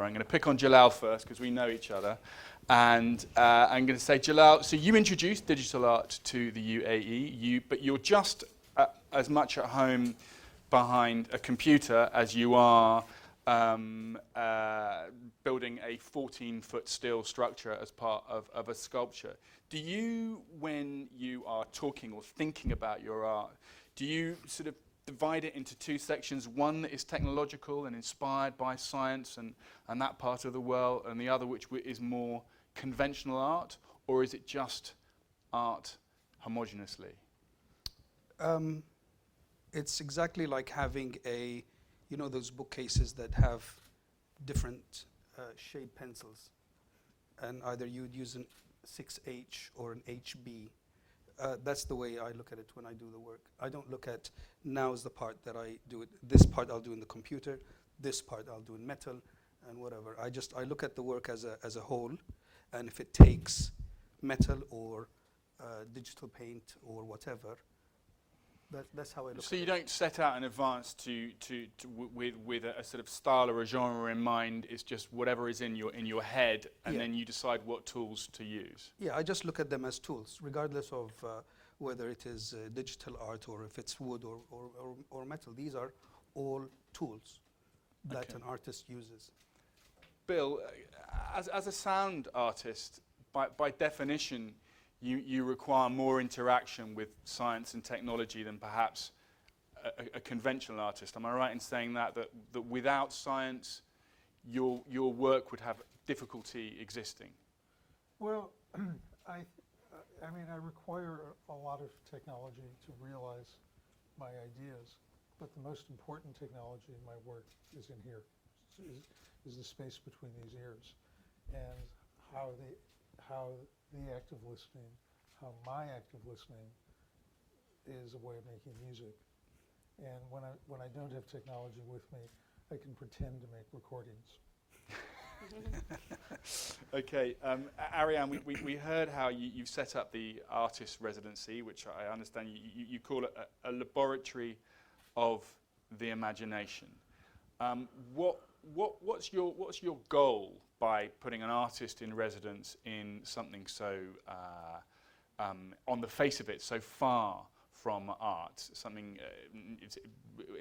I'm going to pick on Jalal first because we know each other. And I'm going to say, Jalal, so you introduced digital art to the UAE, but you're just as much at home behind a computer as you are building a 14-foot steel structure as part of a sculpture. Do you, when you are talking or thinking about your art, do you sort of divide it into two sections, one that is technological and inspired by science and that part of the world, and the other which is more conventional art, or is it just art homogeneously? It's exactly like having those bookcases that have different shade pencils, and either you'd use an 6H or an HB. That's the way I look at it when I do the work. I don't look at, now is the part that I do it, this part I'll do in the computer, this part I'll do in metal, and whatever. I look at the work as a whole, and if it takes metal or digital paint or whatever, that's how I look at it. So you don't set out in advance with a sort of style or a genre in mind. It's just whatever is in your head, and then you decide what tools to use. Yeah, I just look at them as tools, regardless of whether it is digital art or if it's wood or metal. These are all tools that an artist uses. Bill, as a sound artist, by definition, you require more interaction with science and technology than perhaps a conventional artist. Am I right in saying that without science, your work would have difficulty existing? Well, I mean, I require a lot of technology to realize my ideas, but the most important technology in my work is in here, is the space between these ears, and how the act of listening, how my act of listening is a way of making music. And when I don't have technology with me, I can pretend to make recordings. Okay, Ariane, we heard how you've set up the artist residency, which I understand you call it a laboratory of the imagination. What's your goal by putting an artist in residence in something so, on the face of it, so far from art? Something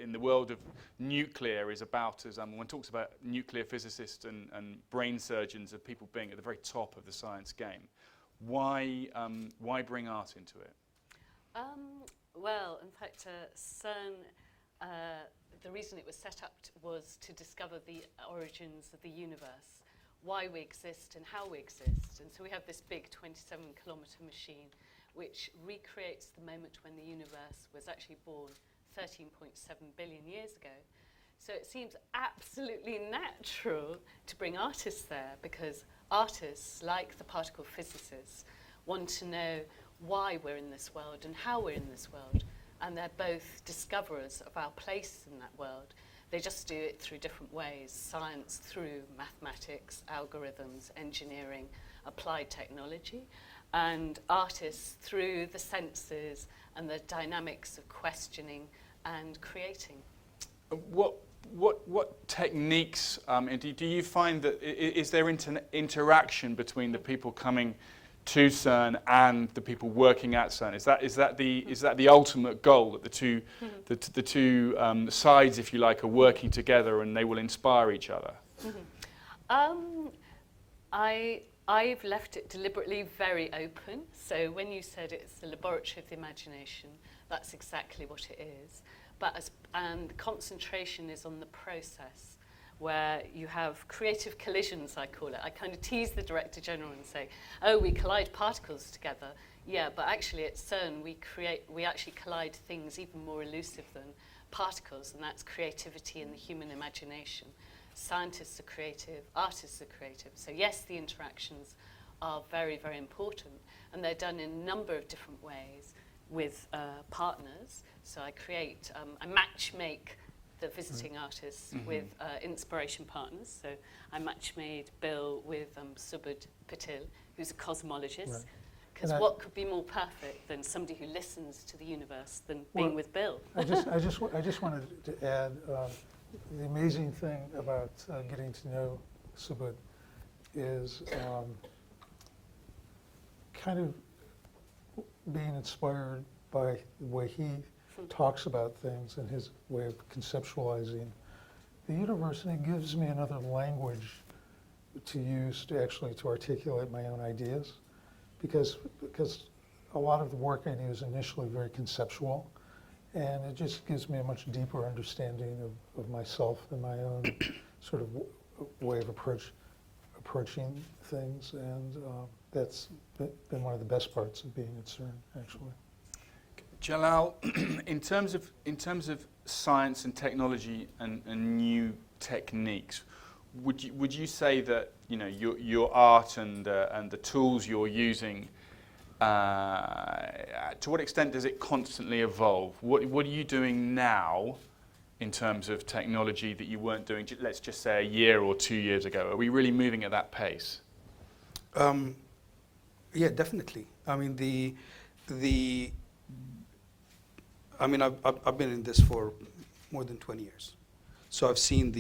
in the world of nuclear is about as, one talks about nuclear physicists and brain surgeons of people being at the very top of the science game. Why bring art into it? Well, in fact, CERN, the reason it was set up was to discover the origins of the universe, why we exist and how we exist. And so we have this big 27-kilometre machine which recreates the moment when the universe was actually born 13.7 billion years ago. So it seems absolutely natural to bring artists there, because artists, like the particle physicists, want to know why we're in this world and how we're in this world. And they're both discoverers of our place in that world. They just do it through different ways. Science through mathematics, algorithms, engineering, applied technology, and artists through the senses and the dynamics of questioning and creating. What techniques do you find that is there interaction between the people coming to CERN and the people working at CERN? Is that the ultimate goal, that the two sides, if you like, are working together and they will inspire each other? I've left it deliberately very open. So when you said it's the laboratory of the imagination, that's exactly what it is. And the concentration is on the process, where you have creative collisions, I call it. I kind of tease the Director General and say, oh, we collide particles together. Yeah, but actually at CERN we actually collide things even more elusive than particles, and that's creativity in the human imagination. Scientists are creative, artists are creative. So yes, the interactions are very, very important, and they're done in a number of different ways with partners. So I match-make the visiting artists with inspiration partners. So I match-made Bill with Subodh Patil, who's a cosmologist. Because what could be more perfect than somebody who listens to the universe than being with Bill? I just wanted to add the amazing thing about getting to know Subud, is kind of being inspired by the way he talks about things and his way of conceptualizing. The university gives me another language to use to articulate my own ideas, because a lot of the work I do is initially very conceptual, and it just gives me a much deeper understanding of myself and my own sort of way of approaching things, and that's been one of the best parts of being at CERN, actually. Jalal, in terms of science and technology and new techniques, would you say that your art and the tools you're using, to what extent does it constantly evolve? What are you doing now in terms of technology that you weren't doing, let's just say, a year or 2 years ago? Are we really moving at that pace? Yeah, definitely. I mean, I've been in this for more than 20 years. So I've seen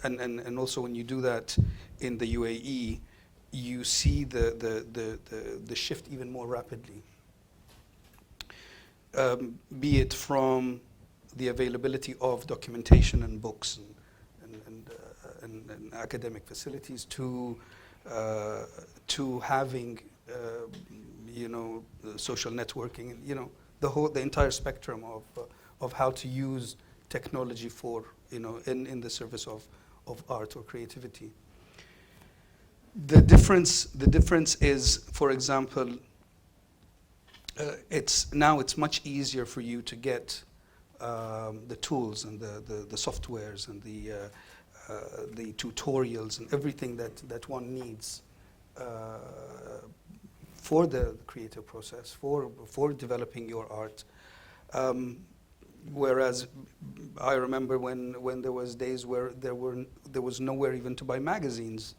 and also when you do that in the UAE, you see the shift even more rapidly. Be it from the availability of documentation and books and academic facilities to having social networking, and the entire spectrum of how to use technology for in the service of art or creativity. The difference is, for example, it's much easier for you to get the tools and the softwares and the tutorials and everything that one needs for the creative process, for developing your art. Whereas I remember when there was days where there was nowhere even to buy magazines,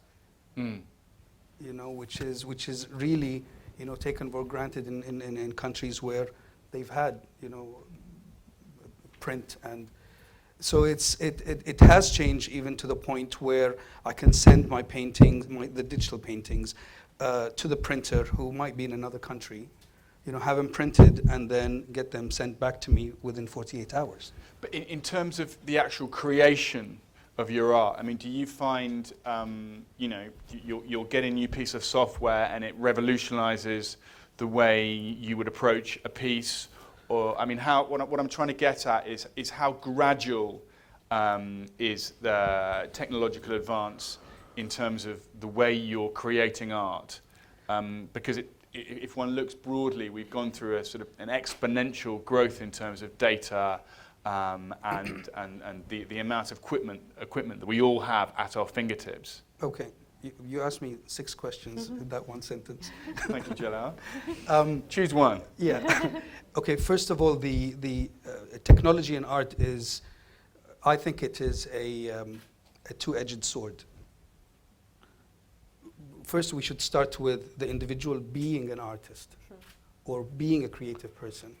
which is really taken for granted in countries where they've had print, and so it has changed even to the point where I can send my paintings, the digital paintings, to the printer who might be in another country, have them printed and then get them sent back to me within 48 hours. But in terms of the actual creation of your art, I mean, do you find, you'll get a new piece of software and it revolutionizes the way you would approach a piece? Or, I mean, what I'm trying to get at is how gradual is the technological advance in terms of the way you're creating art? Because if one looks broadly, we've gone through a sort of an exponential growth in terms of data and the amount of equipment that we all have at our fingertips. Okay, you asked me 6 questions in that one sentence. Thank you, Jalal. Choose one. Yeah. Okay, first of all, the technology in art is, I think it is a two-edged sword. First, we should start with the individual being an artist or being a creative person,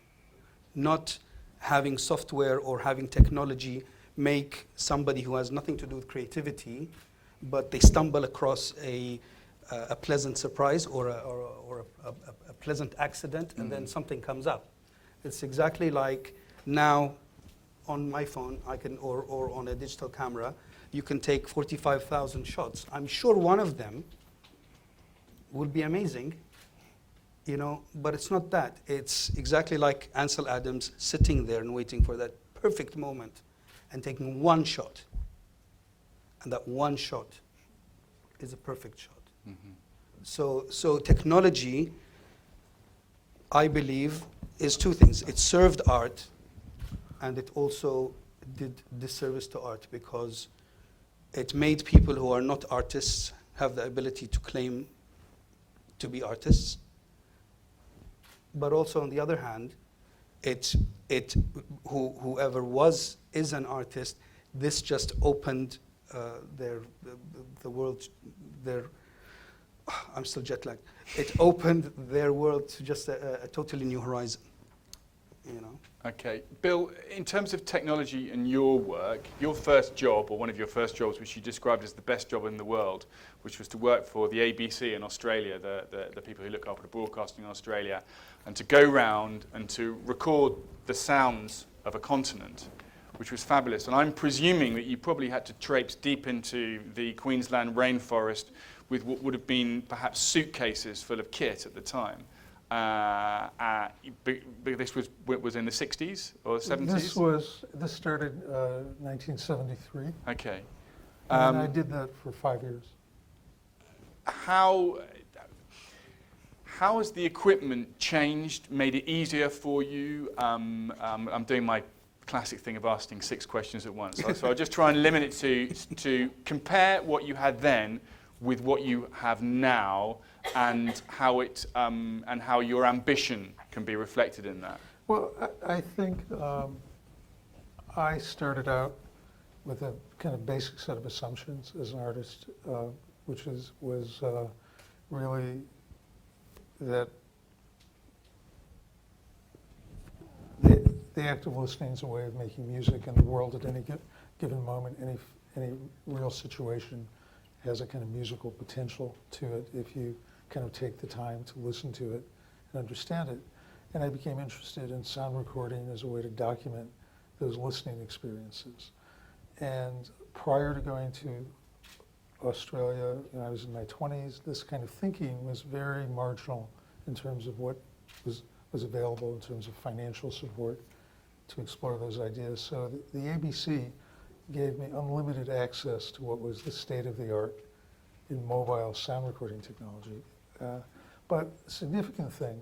not having software or having technology make somebody who has nothing to do with creativity, but they stumble across a pleasant surprise or a pleasant accident, and then something comes up. It's exactly like now on my phone, I can, or on a digital camera, you can take 45,000 shots. I'm sure one of them will be amazing, but it's not that. It's exactly like Ansel Adams sitting there and waiting for that perfect moment and taking one shot. And that one shot is a perfect shot. Mm-hmm. So technology, I believe, is 2 things. It served art, and it also did disservice to art, because it made people who are not artists have the ability to claim to be artists. But also, on the other hand, whoever is an artist, this just opened the world, I'm still jet lagged. It opened their world to just a totally new horizon. you know. Okay. Bill, in terms of technology and your work, your first job, or one of your first jobs, which you described as the best job in the world, which was to work for the ABC in Australia, the people who look after the broadcasting in Australia, and to go round and to record the sounds of a continent, which was fabulous. And I'm presuming that you probably had to traipse deep into the Queensland rainforest with what would have been perhaps suitcases full of kit at the time. This was in the 60s or 70s? This started 1973. Okay. And I did that for 5 years. How has the equipment changed, made it easier for you? I'm doing my classic thing of asking 6 questions at once. So I'll just try and limit it to compare what you had then with what you have now, and how your ambition can be reflected in that. Well, I think I started out with a kind of basic set of assumptions as an artist, which was really that the act of listening is a way of making music, and the world at any given moment, any real situation has a kind of musical potential to it if you kind of take the time to listen to it and understand it. And I became interested in sound recording as a way to document those listening experiences. And prior to going to Australia, when I was in my 20s, this kind of thinking was very marginal in terms of what was available in terms of financial support to explore those ideas. So the ABC gave me unlimited access to what was the state of the art in mobile sound recording technology. But the significant thing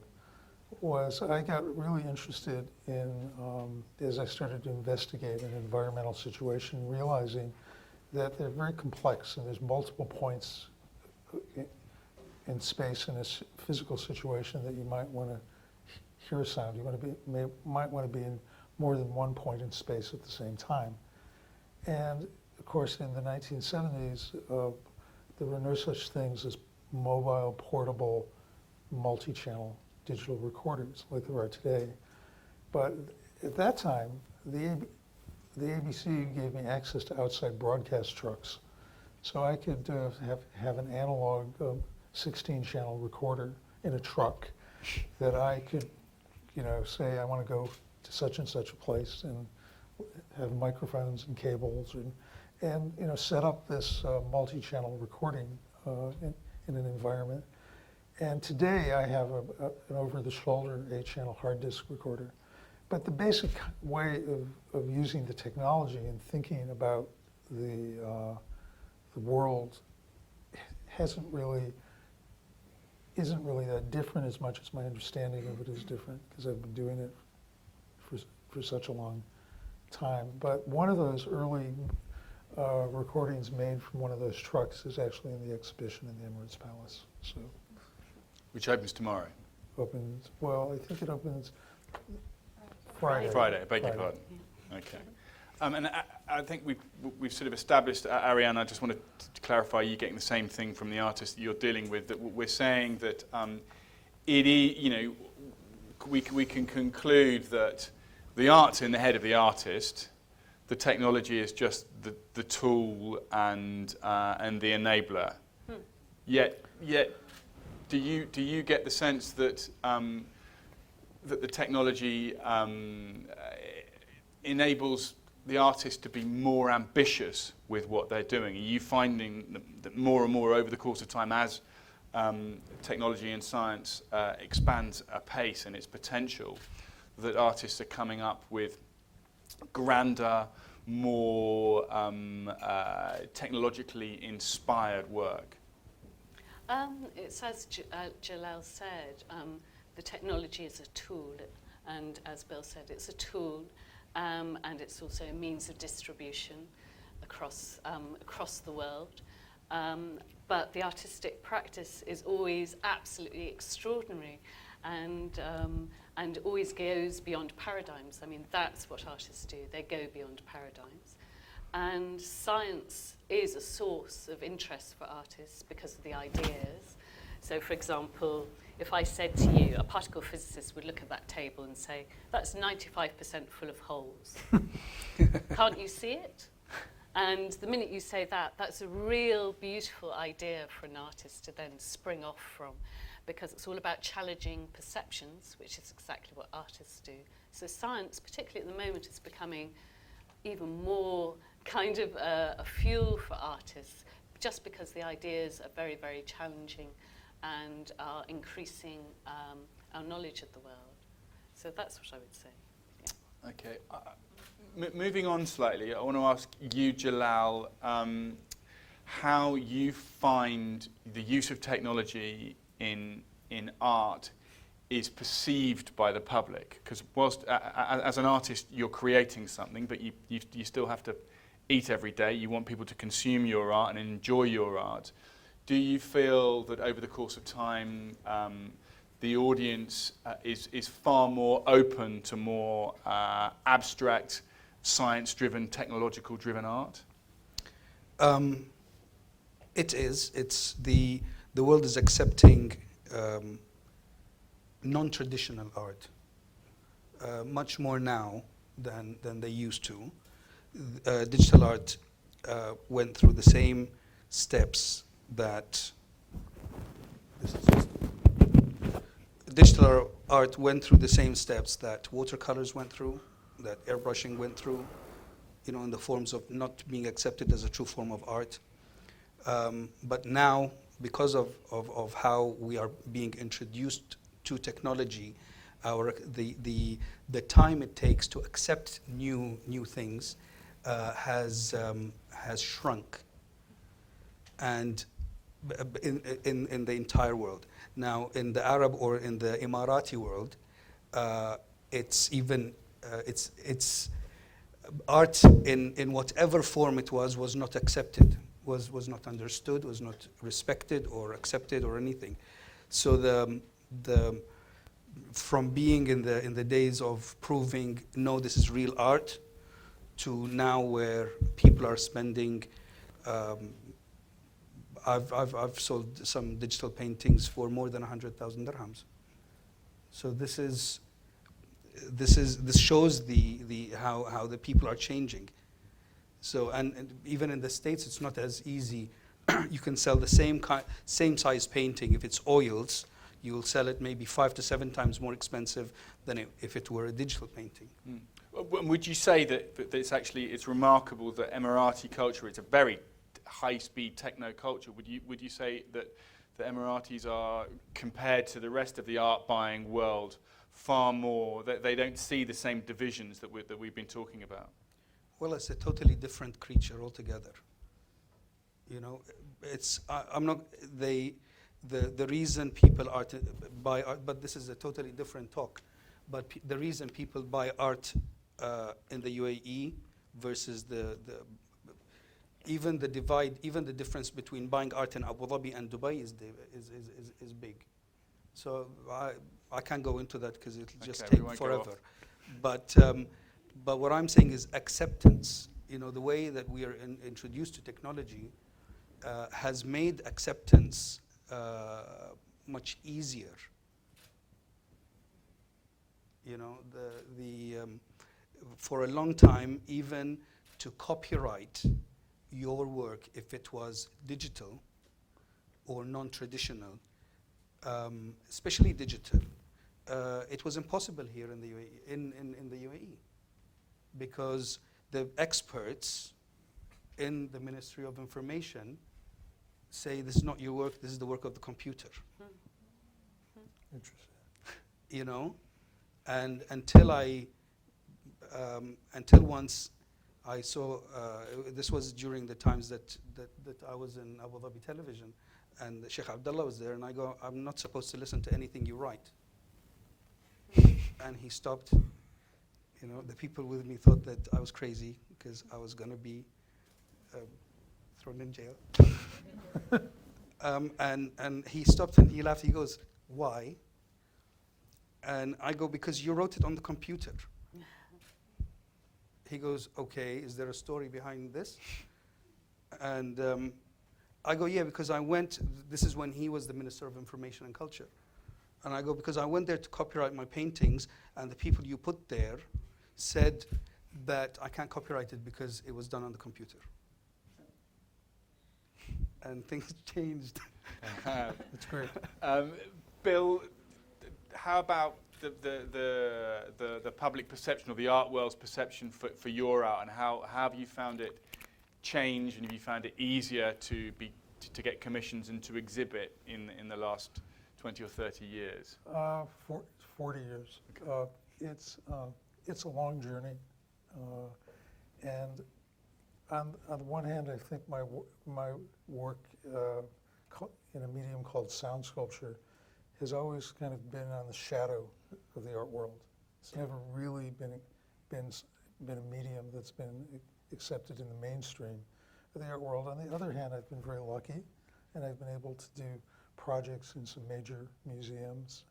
was I got really interested in, as I started to investigate an environmental situation, realizing that they're very complex and there's multiple points in space in a physical situation that you might want to hear a sound. You might want to be in more than one point in space at the same time. And of course, in the 1970s, there were no such things as mobile, portable, multi-channel digital recorders like there are today. But at that time, the ABC gave me access to outside broadcast trucks. So I could have an analog 16-channel recorder in a truck that I could, say I want to go to such and such a place and have microphones and cables and set up this multi-channel recording in an environment. And today I have an over-the-shoulder 8-channel hard disk recorder. But the basic way of using the technology and thinking about the world isn't really that different as much as my understanding of it is different, because I've been doing it for such a long time. But one of those early recordings made from one of those trucks is actually in the exhibition in the Emirates Palace. So, which opens tomorrow. I think it opens Friday. I beg your pardon. Okay. And I think we've sort of established, Ariane, I just wanted to clarify, you getting the same thing from the artist that you're dealing with, that we're saying that we can conclude that the art's in the head of the artist, the technology is just the tool and the enabler. Yet, do you get the sense that that the technology enables the artist to be more ambitious with what they're doing? Are you finding that more and more over the course of time, as technology and science expands apace in its potential, that artists are coming up with grander, more technologically inspired work? It's as Jalal said, the technology is a tool, and as Bill said, it's a tool, and it's also a means of distribution across the world. But the artistic practice is always absolutely extraordinary, and always goes beyond paradigms. I mean, that's what artists do. They go beyond paradigms. And science is a source of interest for artists because of the ideas. So, for example, if I said to you, a particle physicist would look at that table and say, that's 95% full of holes. Can't you see it? And the minute you say that, that's a real beautiful idea for an artist to then spring off from, because it's all about challenging perceptions, which is exactly what artists do. So science, particularly at the moment, is becoming even more kind of a fuel for artists, just because the ideas are very, very challenging and are increasing our knowledge of the world. So that's what I would say. Yeah. Okay. Moving on slightly, I want to ask you, Jalal, how you find the use of technology in art is perceived by the public. Because whilst as an artist you're creating something, but you still have to eat every day. You want people to consume your art and enjoy your art. Do you feel that over the course of time the audience is far more open to more abstract, science-driven, technological-driven art? It is. It's the world is accepting non-traditional art much more now than they used to. Digital art went through the same steps that digital art went through the same steps that watercolors went through, that airbrushing went through, in the forms of not being accepted as a true form of art. But now, because of how we are being introduced to technology, the time it takes to accept new things has shrunk, and in the entire world. Now, in the Arab or in the Emirati world, it's even it's art in whatever form it was not accepted, was not understood, was not respected or accepted or anything. So the from being in the days of proving no, this is real art, to now where people are spending. I've sold some digital paintings for more than 100,000 dirhams. So this shows how the people are changing. So and even in the States, it's not as easy. You can sell the same size painting. If it's oils, you will sell it maybe 5 to 7 times more expensive than if it were a digital painting. Mm. Would you say that it's remarkable that Emirati culture, it's a very high-speed techno culture? Would you say that the Emiratis are, compared to the rest of the art-buying world, far more, that they don't see the same divisions that we've been talking about? Well, it's a totally different creature altogether. It's I'm not the reason people buy art, but this is a totally different talk. But the reason people buy art in the UAE versus even the difference between buying art in Abu Dhabi and Dubai is big. So I can't go into that because it'll just take forever. But what I'm saying is acceptance. The way that we are introduced to technology has made acceptance much easier. For a long time, even to copyright your work, if it was digital or non-traditional, especially digital, it was impossible here in the UAE, in the UAE, because the experts in the Ministry of Information say this is not your work, this is the work of the computer. Interesting. And until once I saw, this was during the times that I was in Abu Dhabi television, and Sheikh Abdullah was there, and I go, I'm not supposed to listen to anything you write. And he stopped. The people with me thought that I was crazy because I was going to be thrown in jail. And he stopped and he laughed. He goes, why? And I go, because you wrote it on the computer. He goes, okay, is there a story behind this? And I go, yeah, because I went, this is when he was the Minister of Information and Culture. And I go, because I went there to copyright my paintings, and the people you put there said that I can't copyright it because it was done on the computer. And things changed. That's great. Bill, how about the public perception or the art world's perception for your art, and how have you found it change, and have you found it easier to get commissions and to exhibit in the last 20 or 30 years? 40 years. Okay. It's a long journey, and on the one hand, I think my work in a medium called sound sculpture has always kind of been on the shadow of the art world. It's never really been a medium that's been accepted in the mainstream of the art world. On the other hand, I've been very lucky, and I've been able to do projects in some major museums,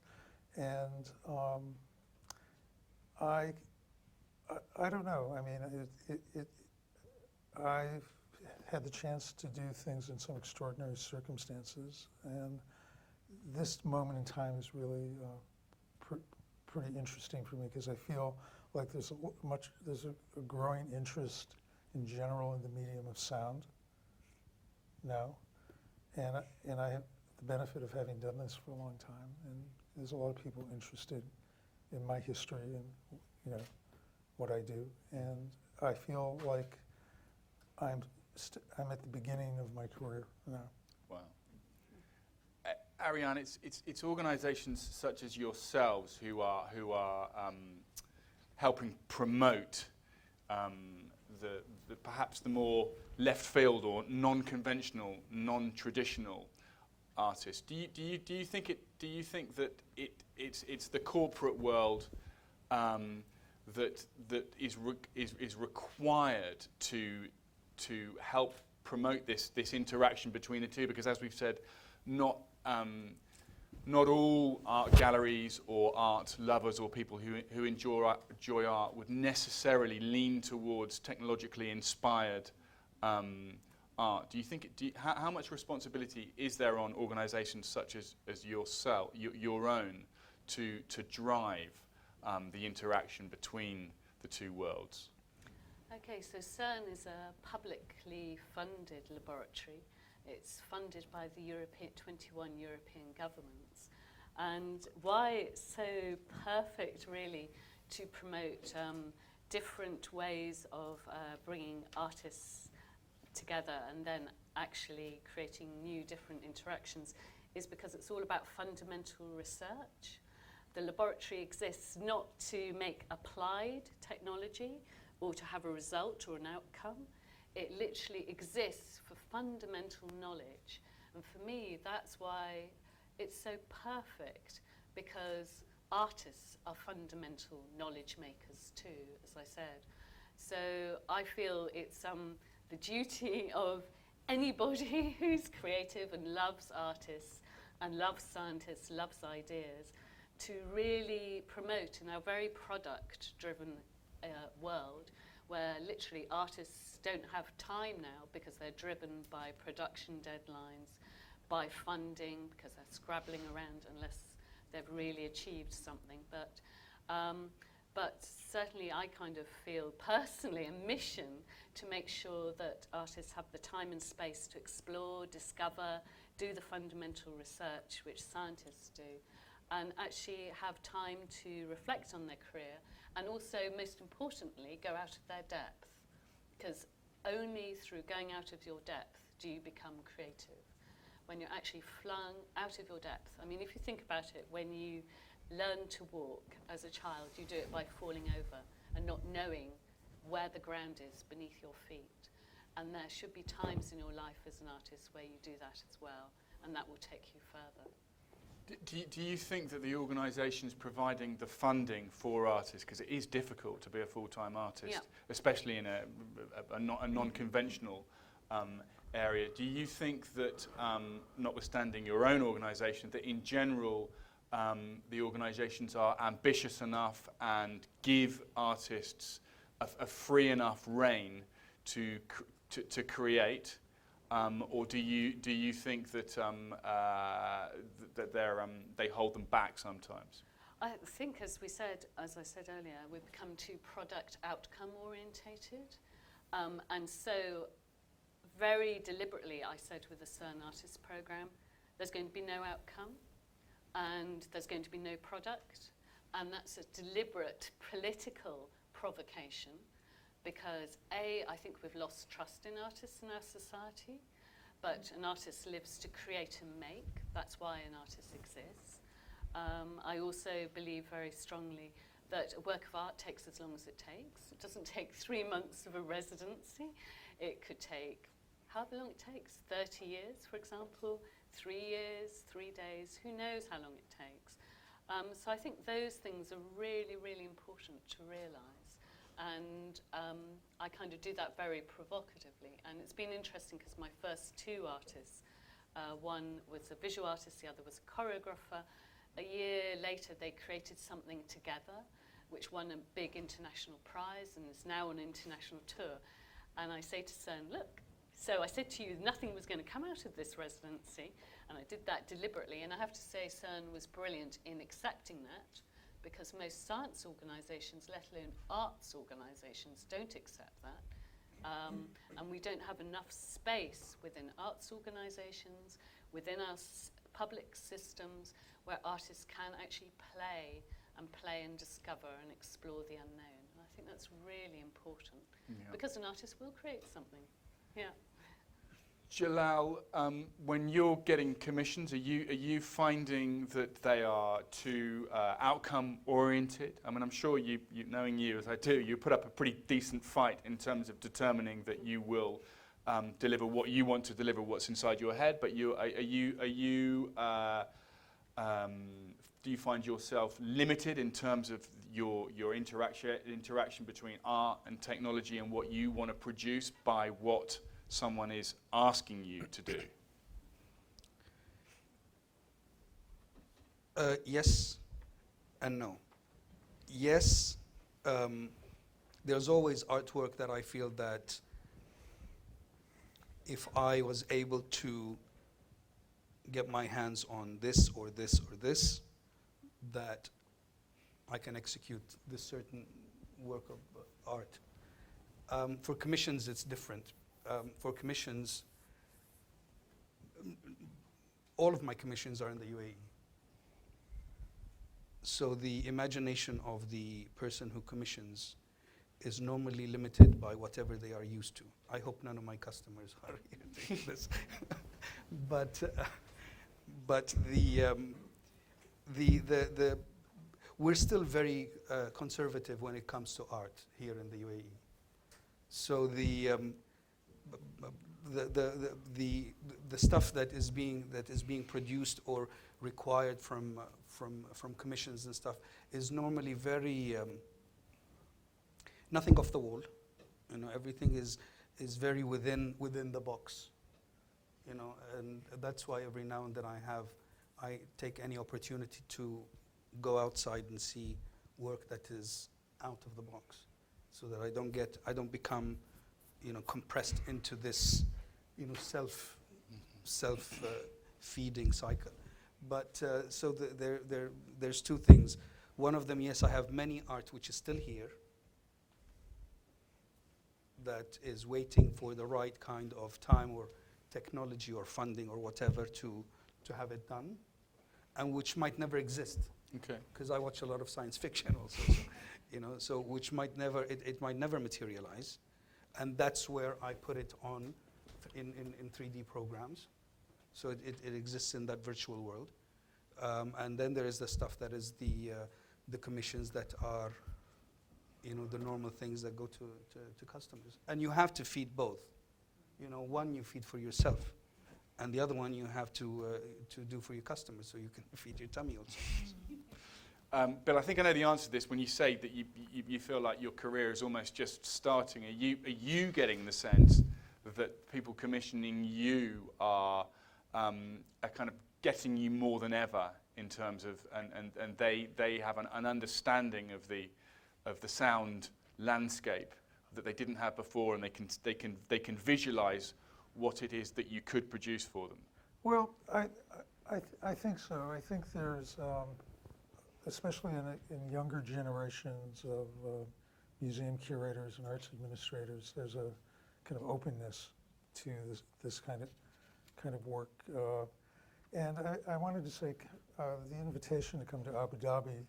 and I don't know. I mean, I've had the chance to do things in some extraordinary circumstances, and this moment in time is really pretty interesting for me, because I feel like there's a growing interest in general in the medium of sound now, and I have the benefit of having done this for a long time, and there's a lot of people interested in my history and what I do, and I feel like I'm at the beginning of my career now. Wow. Ariane, it's organisations such as yourselves who are helping promote the perhaps the more left field or non-conventional, non-traditional artists. Do you think that it's the corporate world that is required to help promote this interaction between the two? Because as we've said, not all art galleries or art lovers or people who enjoy art would necessarily lean towards technologically inspired art. Do you think? How much responsibility is there on organisations such as yourself, your own, to drive the interaction between the two worlds? Okay, so CERN is a publicly funded laboratory. It's funded by the 21 European governments. And why it's so perfect, really, to promote different ways of bringing artists together and then actually creating new different interactions is because it's all about fundamental research. The laboratory exists not to make applied technology or to have a result or an outcome. It literally exists for fundamental knowledge. And for me, that's why it's so perfect, because artists are fundamental knowledge makers too, as I said. So I feel it's the duty of anybody who's creative and loves artists and loves scientists, loves ideas, to really promote in our very product-driven world, where literally artists don't have time now because they're driven by production deadlines, by funding, because they're scrabbling around unless they've really achieved something. But certainly I kind of feel personally a mission to make sure that artists have the time and space to explore, discover, do the fundamental research which scientists do, and actually have time to reflect on their career, and also, most importantly, go out of their depth. Because only through going out of your depth do you become creative. When you're actually flung out of your depth. I mean, if you think about it, when you learn to walk as a child, you do it by falling over and not knowing where the ground is beneath your feet. And there should be times in your life as an artist where you do that as well, and that will take you further. Do you think that the organisations providing the funding for artists, because it is difficult to be a full-time artist, especially in a non-conventional area, do you think that, notwithstanding your own organisation, that in general the organisations are ambitious enough and give artists a free enough rein to create, or do you think that that they hold them back sometimes? I think, as I said earlier, we've become too product outcome orientated, and so very deliberately, I said with the CERN Artists Programme, there's going to be no outcome, and there's going to be no product, and that's a deliberate political provocation, because I think we've lost trust in artists in our society, but an artist lives to create and make. That's why an artist exists. I also believe very strongly that a work of art takes as long as it takes. It doesn't take 3 months of a residency. It could take however long it takes, 30 years, for example, 3 years, 3 days, who knows how long it takes. So I think those things are really, really important to realise. And I kind of do that very provocatively. And it's been interesting because my first 2 artists, one was a visual artist, the other was a choreographer. A year later, they created something together, which won a big international prize and is now on an international tour. And I say to CERN, look, so I said to you nothing was going to come out of this residency, and I did that deliberately. And I have to say CERN was brilliant in accepting that, because most science organisations, let alone arts organisations, don't accept that. And we don't have enough space within arts organisations, within our public systems, where artists can actually play and discover and explore the unknown. And I think that's really important, because an artist will create something. Yeah. Jalal, when you're getting commissions, are you finding that they are too outcome oriented? I mean, I'm sure you knowing you as I do, you put up a pretty decent fight in terms of determining that you will deliver what you want to deliver, what's inside your head. But do you find yourself limited in terms of your interaction between art and technology and what you want to produce by what someone is asking you to do? Yes and no. Yes, there's always artwork that I feel that if I was able to get my hands on this or this or this, that I can execute this certain work of art. For commissions, it's different. For commissions, all of my commissions are in the UAE. So the imagination of the person who commissions is normally limited by whatever they are used to. I hope none of my customers are hearing this. But we're still very conservative when it comes to art here in the UAE. So the stuff that is being produced or required from commissions and stuff is normally very nothing off the wall. You know, everything is very within the box. You know, and that's why every now and then I take any opportunity to go outside and see work that is out of the box, so that I don't become, compressed into this, self feeding cycle. But so there's 2 things. One of them, yes, I have many art which is still here, that is waiting for the right kind of time or technology or funding or whatever to have it done, and which might never exist. Okay. Because I watch a lot of science fiction also, so which might never it might never materialize, and that's where I put it on in 3D programs, so it exists in that virtual world, and then there is the stuff that is the commissions that are, the normal things that go to customers, and you have to feed both. One you feed for yourself, and the other one you have to do for your customers, so you can feed your tummy also. Bill, I think I know the answer to this. When you say that you feel like your career is almost just starting, are you getting the sense that people commissioning you are kind of getting you more than ever in terms of, and they have an understanding of the sound landscape that they didn't have before, and they can visualize what it is that you could produce for them? Well, I think so. I think there's, especially in younger generations of museum curators and arts administrators, there's a kind of openness to this kind of work. And I wanted to say the invitation to come to Abu Dhabi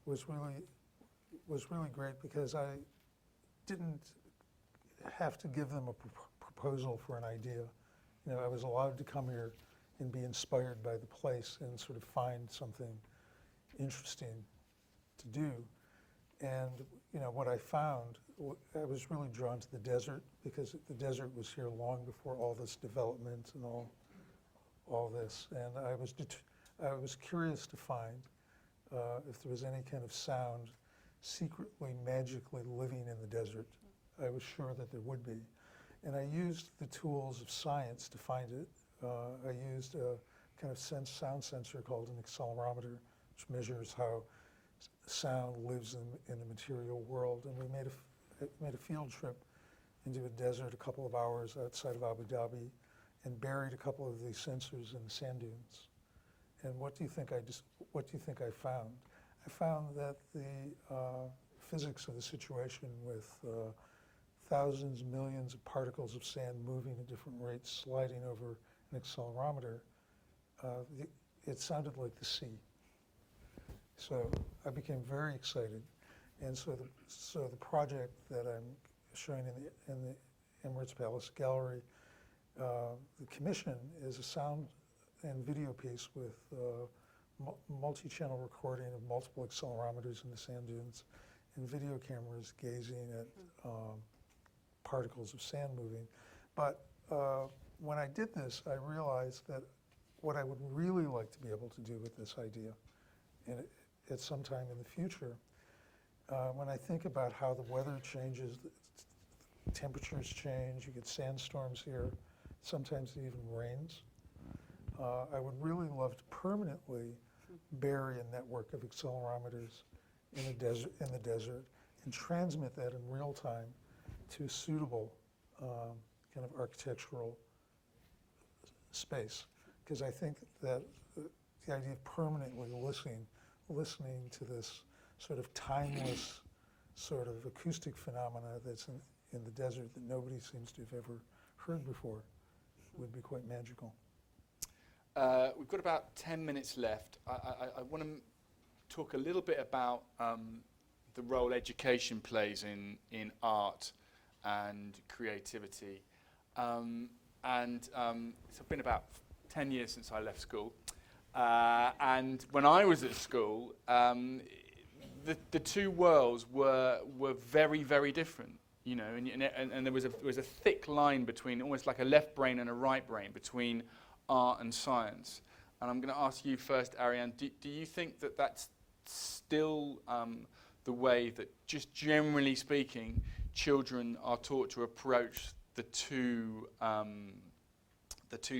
was really great, because I didn't have to give them a proposal for an idea. You know, I was allowed to come here and be inspired by the place and sort of find something interesting to do. And you know, what I found, I was really drawn to the desert, because the desert was here long before all this development and all this. And I was curious to find if there was any kind of sound secretly, magically living in the desert. I was sure that there would be. And I used the tools of science to find it. I used a kind of sound sensor called an accelerometer, which measures how sound lives in the material world. And we made a field trip into a desert a couple of hours outside of Abu Dhabi and buried a couple of these sensors in the sand dunes. And what do you think I found? I found that the physics of the situation with thousands, millions of particles of sand moving at different rates, sliding over an accelerometer, it sounded like the sea. So I became very excited. And so the project that I'm showing in the Emirates Palace Gallery, the commission is a sound and video piece with multi-channel recording of multiple accelerometers in the sand dunes and video cameras gazing at particles of sand moving. But when I did this, I realized that what I would really like to be able to do with this idea, and at some time in the future, when I think about how the weather changes, the temperatures change, you get sandstorms here, sometimes it even rains. I would really love to permanently bury a network of accelerometers in the desert and transmit that in real time to a suitable kind of architectural space. Because I think that the idea of permanently listening to this sort of timeless sort of acoustic phenomena that's in the desert that nobody seems to have ever heard before would be quite magical. We've got about 10 minutes left. I want to talk a little bit about the role education plays in art and creativity. It's been about 10 years since I left school. And when I was at school, the two worlds were very, very different. You know, and there was a thick line between, almost like a left brain and a right brain, between art and science. And I'm going to ask you first, Ariane, do you think that that's still the way that, just generally speaking, children are taught to approach the two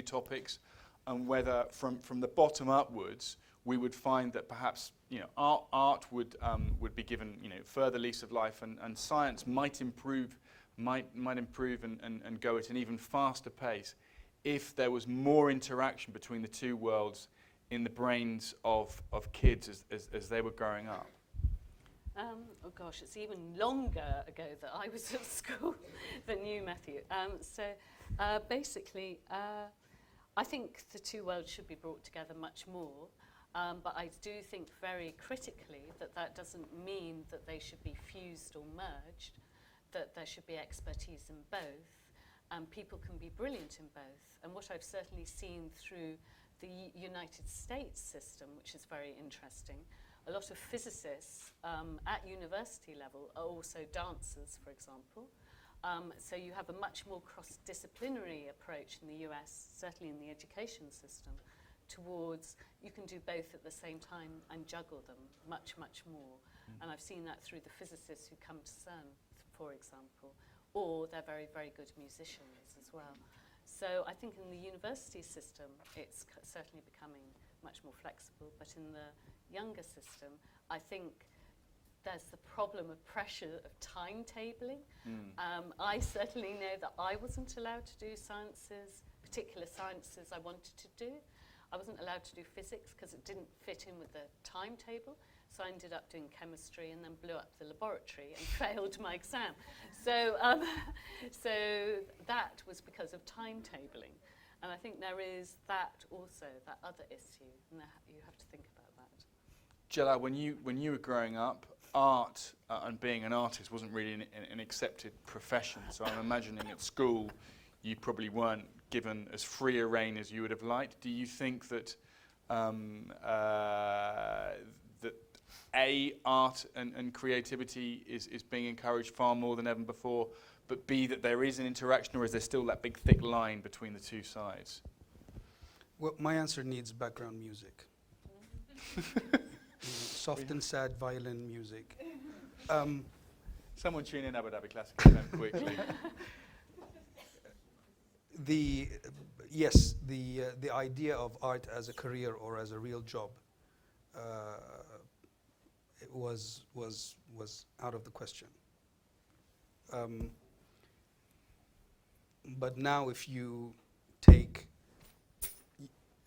topics, and whether from the bottom upwards we would find that perhaps, you know, art would be given, you know, further lease of life, and science might improve and go at an even faster pace if there was more interaction between the two worlds in the brains of kids as they were growing up? Oh gosh, it's even longer ago that I was at school than you, Matthew. Basically, I think the two worlds should be brought together much more. But I do think very critically that doesn't mean that they should be fused or merged, that there should be expertise in both, and people can be brilliant in both. And what I've certainly seen through the United States system, which is very interesting, a lot of physicists at university level are also dancers, for example. So you have a much more cross-disciplinary approach in the US, certainly in the education system, towards you can do both at the same time and juggle them much, much more. And I've seen that through the physicists who come to CERN, for example, or they're very, very good musicians as well. So I think in the university system, it's certainly becoming much more flexible, but in the younger system, I think there's the problem of pressure of timetabling. I certainly know that I wasn't allowed to do sciences, particular sciences I wanted to do. I wasn't allowed to do physics because it didn't fit in with the timetable. So I ended up doing chemistry and then blew up the laboratory and failed my exam. So, so that was because of timetabling. And I think there is that also, that other issue, and you have to think about that. Jalal, when you were growing up, art and being an artist wasn't really an accepted profession. So I'm imagining at school you probably weren't given as free a rein as you would have liked. Do you think that art and creativity is being encouraged far more than ever before, but B, that there is an interaction, or is there still that big thick line between the two sides? Well, my answer needs background music. Soft and sad violin music. Someone tune in Abu Dhabi Classic FM quickly. The idea of art as a career or as a real job it was out of the question. But now if you take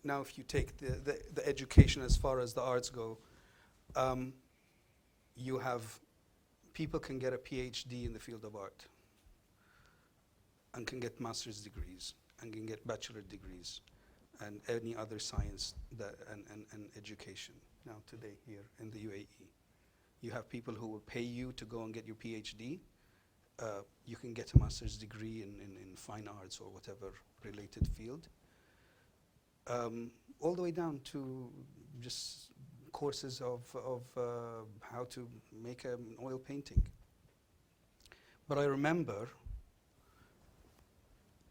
the education as far as the arts go, you have people can get a PhD in the field of art and can get master's degrees and can get bachelor degrees and any other science and education now today here in the UAE. You have people who will pay you to go and get your PhD. You can get a master's degree in fine arts or whatever related field. All the way down to just courses of how to make an oil painting. But I remember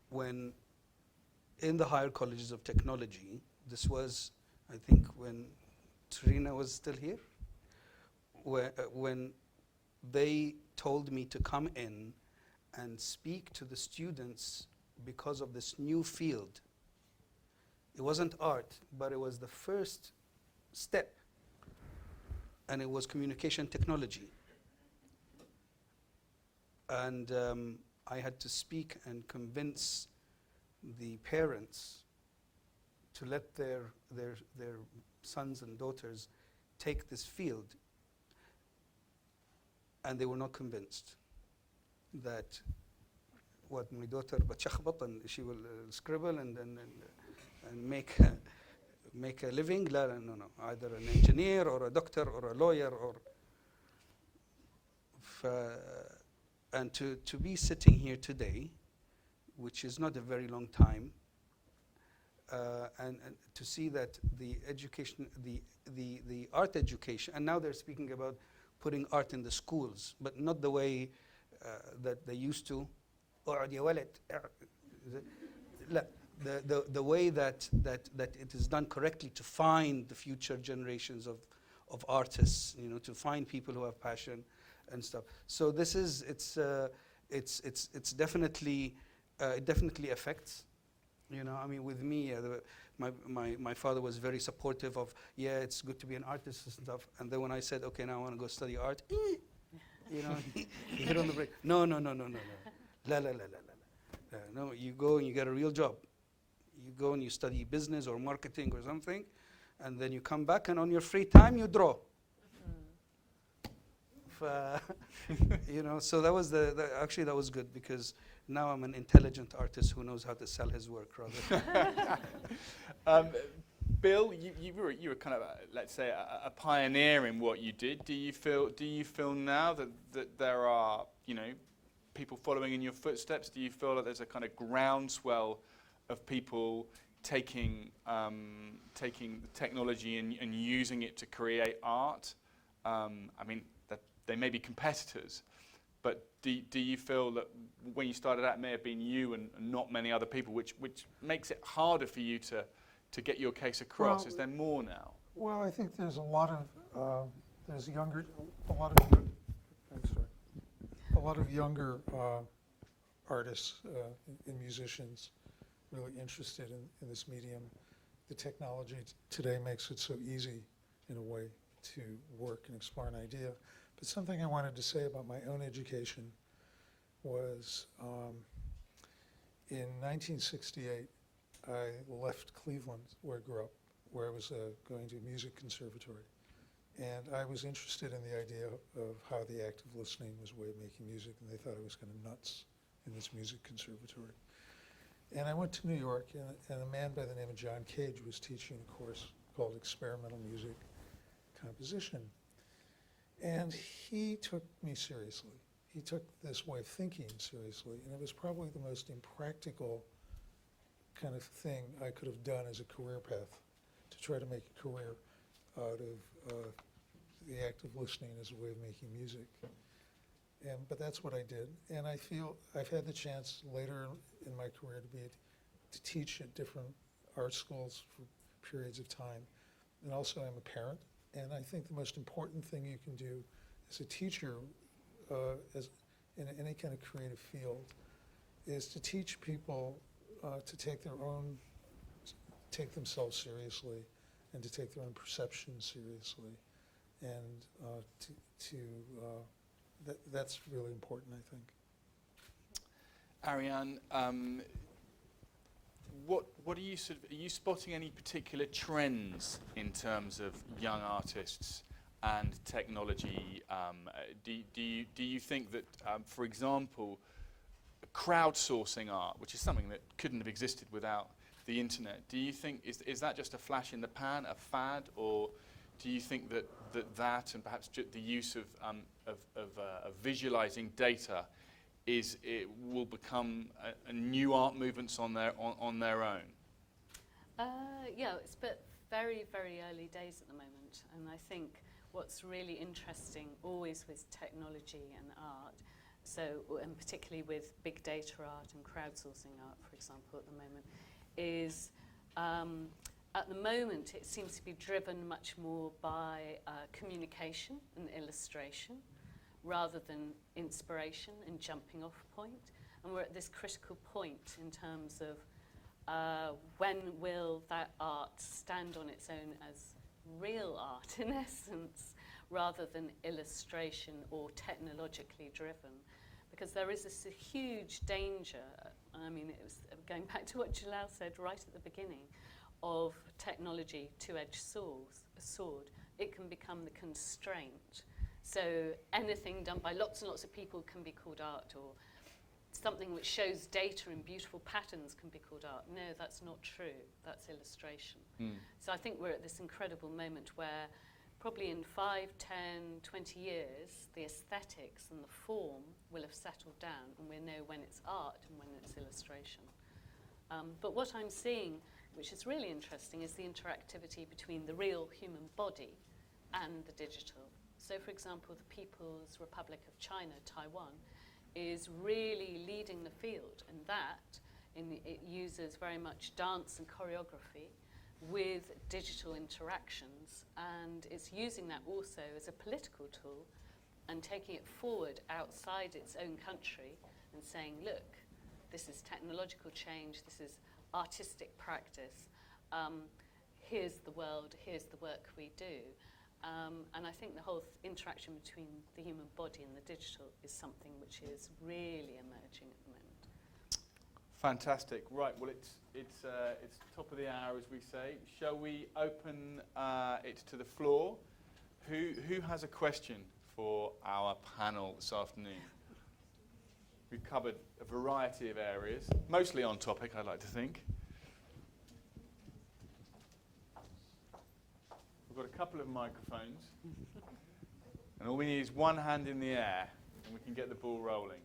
when in the higher colleges of technology, this was, I think, when Trina was still here, when they told me to come in and speak to the students because of this new field. It wasn't art, but it was the first step, and it was communication technology. And I had to speak and convince the parents to let their sons and daughters take this field, and they were not convinced that what my daughter بتشخبط and she will scribble and make a living. No, either an engineer or a doctor or a lawyer or and to be sitting here today, which is not a very long time, and to see that the education, the art education, and now they're speaking about putting art in the schools, but not the way that they used to. The way that it is done correctly to find the future generations of artists, to find people who have passion and stuff. So this is it's definitely it definitely affects. I mean, with me, my father was very supportive of, it's good to be an artist and stuff. And then when I said, okay, now I want to go study art, he hit on the brake. No. La. No, you go and you get a real job. You go and you study business or marketing or something, and then you come back and on your free time you draw. So that was actually that was good, because now I'm an intelligent artist who knows how to sell his work rather. Bill, you were kind of let's say a pioneer in what you did. Do you feel now that there are people following in your footsteps? Do you feel that there's a kind of groundswell of people taking the technology and using it to create art? I mean, that they may be competitors, but do you feel that when you started out it may have been you and not many other people, which makes it harder for you to get your case across? Well, is there more now? Well, I think there's a lot of younger artists and musicians really interested in this medium. The technology today makes it so easy, in a way, to work and explore an idea. But something I wanted to say about my own education was in 1968, I left Cleveland, where I grew up, where I was going to a music conservatory. And I was interested in the idea of how the act of listening was a way of making music, and they thought I was kind of nuts in this music conservatory. And I went to New York, and a man by the name of John Cage was teaching a course called Experimental Music Composition. And he took me seriously. He took this way of thinking seriously, and it was probably the most impractical kind of thing I could have done as a career path, to try to make a career out of the act of listening as a way of making music. But that's what I did, and I feel I've had the chance later in my career to teach at different art schools for periods of time, and also I'm a parent, and I think the most important thing you can do as a teacher, as in any kind of creative field, is to teach people to take themselves seriously, and to take their own perception seriously, and that's really important, I think. Ariane, what are you are you spotting any particular trends in terms of young artists and technology? Do you think that, for example, crowdsourcing art, which is something that couldn't have existed without the internet, do you think is that just a flash in the pan, a fad, or do you think that and perhaps the use of visualizing data will become a new art movements on their own? Yeah, it's but very, very early days at the moment, and I think what's really interesting always with technology and art, and particularly with big data art and crowdsourcing art, for example, at the moment, is at the moment it seems to be driven much more by communication and illustration rather than inspiration and jumping off point. And we're at this critical point in terms of when will that art stand on its own as real art in essence, rather than illustration or technologically driven. Because there is this huge danger, I mean, it was going back to what Jalal said right at the beginning, of technology, two-edged sword. It can become the constraint. So anything done by lots and lots of people can be called art, or something which shows data in beautiful patterns can be called art. No, that's not true. That's illustration. So I think we're at this incredible moment where probably in 5, 10, 20 years, the aesthetics and the form will have settled down, and we'll know when it's art and when it's illustration. But what I'm seeing, which is really interesting, is the interactivity between the real human body and the digital. So, for example, the People's Republic of China, Taiwan, is really leading the field, and it uses very much dance and choreography with digital interactions, and it's using that also as a political tool and taking it forward outside its own country and saying, look, this is technological change, this is artistic practice, here's the world, here's the work we do. And I think the whole interaction between the human body and the digital is something which is really emerging at the moment. Fantastic. Right. Well, it's top of the hour, as we say. Shall we open it to the floor? Who has a question for our panel this afternoon? We've covered a variety of areas, mostly on topic, I'd like to think. We've got a couple of microphones, and all we need is one hand in the air, and we can get the ball rolling.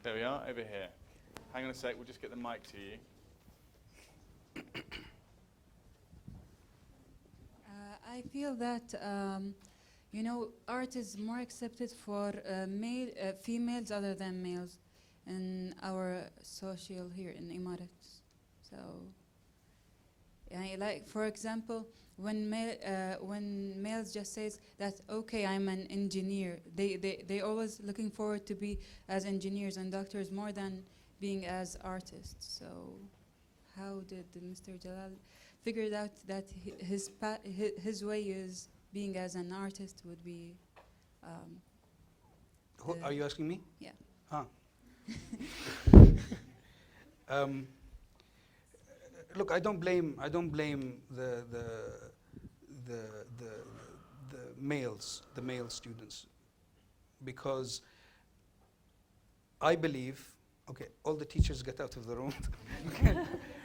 There we are, over here. Hang on a sec, we'll just get the mic to you. I feel that, art is more accepted for females other than males in our social here in Emirates. So, like, for example, when males just says that, okay, I'm an engineer, they always looking forward to be as engineers and doctors more than being as artists. So how did Mr. Jalal figured out that his way is being as an artist would be. Are you asking me? Yeah. Ah. Look, I don't blame the male students, because I believe, okay, all the teachers get out of the room.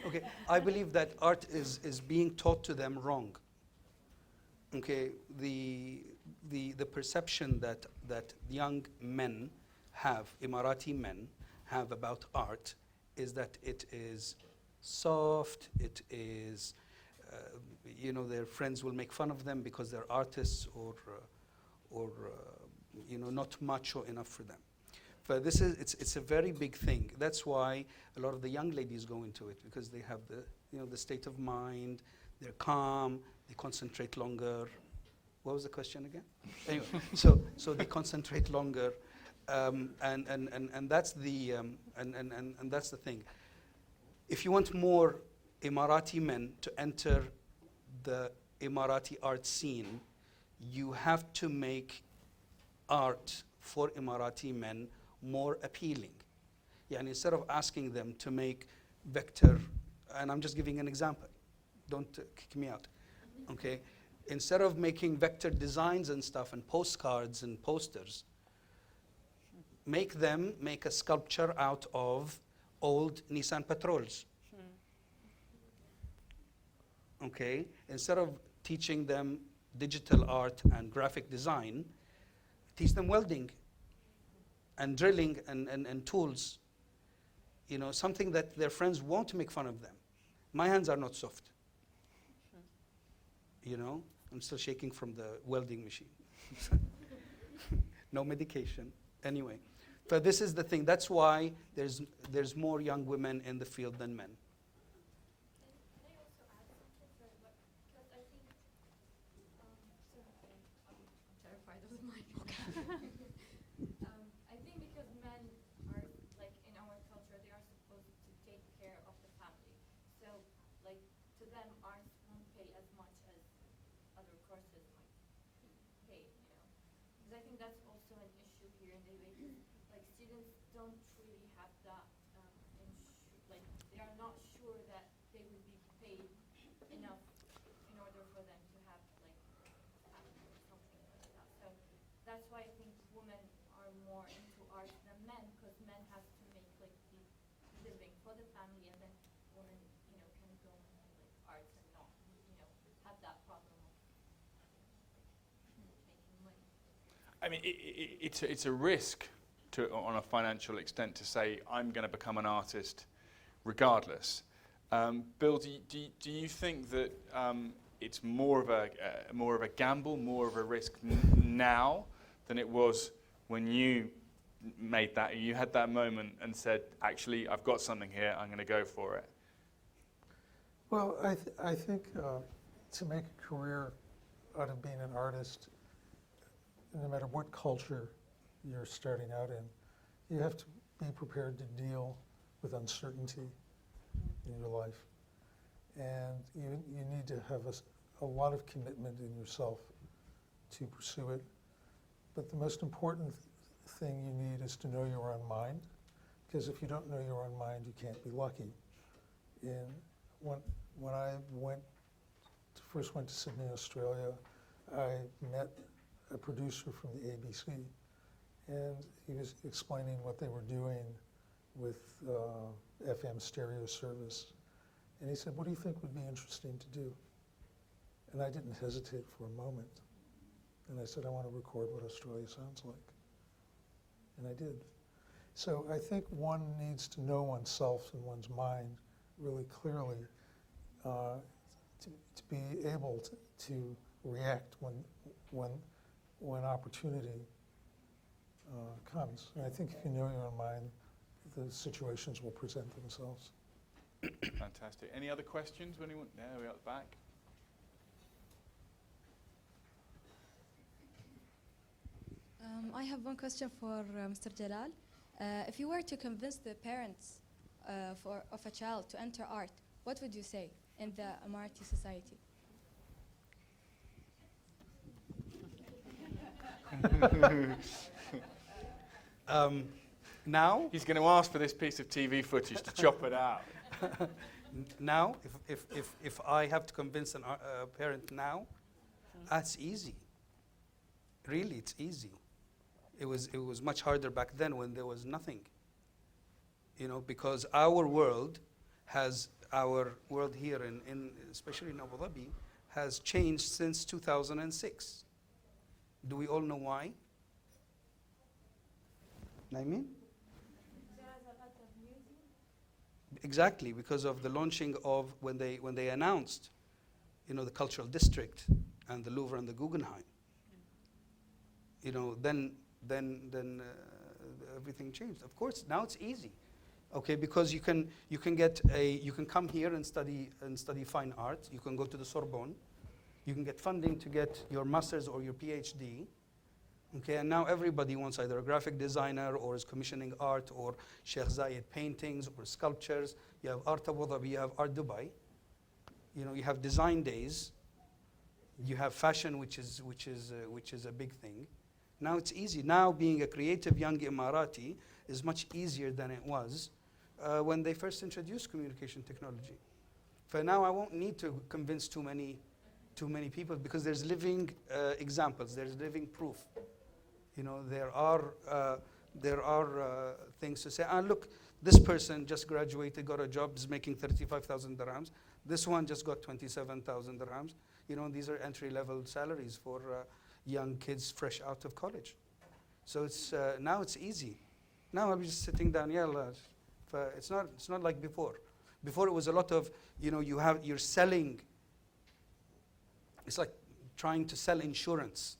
Okay, I believe that art is being taught to them wrong. Okay, the perception that young men have, Emirati men have about art, is that it is soft, it is, their friends will make fun of them because they're artists, or not macho enough for them. But it's a very big thing. That's why a lot of the young ladies go into it, because they have the state of mind, they're calm, they concentrate longer. What was the question again? Anyway, so they concentrate longer, and that's the and that's the thing. If you want more Emirati men to enter the Emirati art scene, you have to make art for Emirati men more appealing. Yeah, and instead of asking them to make vector, and I'm just giving an example, don't kick me out, okay? Instead of making vector designs and stuff and postcards and posters, make them make a sculpture out of old Nissan Patrols. Okay? Instead of teaching them digital art and graphic design, teach them welding and drilling and tools. Something that their friends won't make fun of them. My hands are not soft. I'm still shaking from the welding machine. No medication. Anyway, but this is the thing. That's why there's more young women in the field than men. Can I also add something? Sorry, because I think, I'm terrified of the mic. I think because men are, like, in our culture, they are supposed to take care of the family. So, like, to them, arts won't pay as much as other courses might pay, Because I think that's also an issue here in the UAE. Like, students don't really have that, like, they are not sure that they will be paid enough in order for them to have, like, family or something like that. So that's why I think women are more into art than men, because men have to make, like, the living for the family, and then women, can go into, like, arts and not, have that problem of making money. I mean, it's a risk on a financial extent to say I'm going to become an artist regardless. Bill, do you think that it's more of a gamble, more of a risk now than it was when you made that, you had that moment and said, actually, I've got something here, I'm going to go for it? Well, I think to make a career out of being an artist, no matter what culture you're starting out in, you have to be prepared to deal with uncertainty in your life. And you need to have a lot of commitment in yourself to pursue it. But the most important thing you need is to know your own mind, because if you don't know your own mind, you can't be lucky. When I first went to Sydney, Australia, I met a producer from the ABC, and he was explaining what they were doing with FM stereo service. And he said, what do you think would be interesting to do? And I didn't hesitate for a moment. And I said, I want to record what Australia sounds like. And I did. So I think one needs to know oneself and one's mind really clearly to be able to react when opportunity comes. And I think if you know your own mind, the situations will present themselves. Fantastic. Any other questions? Anyone? There we are at the back. I have one question for Mr. Jalal. If you were to convince the parents of a child to enter art, what would you say in the Emirati society? Now, He's going to ask for this piece of TV footage to chop it out. now, if I have to convince a parent now, that's easy. Really, it's easy. It was much harder back then when there was nothing. You know, because our world here in especially in Abu Dhabi has changed since 2006. Do we all know why? Naimeen? Exactly, because of the launching of when they announced, you know, the cultural district and the Louvre and the Guggenheim. You know, then everything changed. Of course, now it's easy, okay, because you can come here and study fine art. You can go to the Sorbonne. You can get funding to get your master's or your PhD. Okay, and now everybody wants either a graphic designer or is commissioning art or Sheikh Zayed paintings or sculptures. You have Art Abu Dhabi, you have Art Dubai. You know, you have design days. You have fashion, which is a big thing. Now it's easy. Now being a creative young Emirati is much easier than it was when they first introduced communication technology. For now, I won't need to convince too many people because there's living examples. There's living proof. You know, there are things to say. Look, this person just graduated, got a job, is making 35,000 dirhams. This one just got 27,000 dirhams. You know, these are entry-level salaries for young kids fresh out of college. So it's now it's easy. Now I'm just sitting down. It's not like before. Before it was a lot of, you know, you're selling. It's like trying to sell insurance.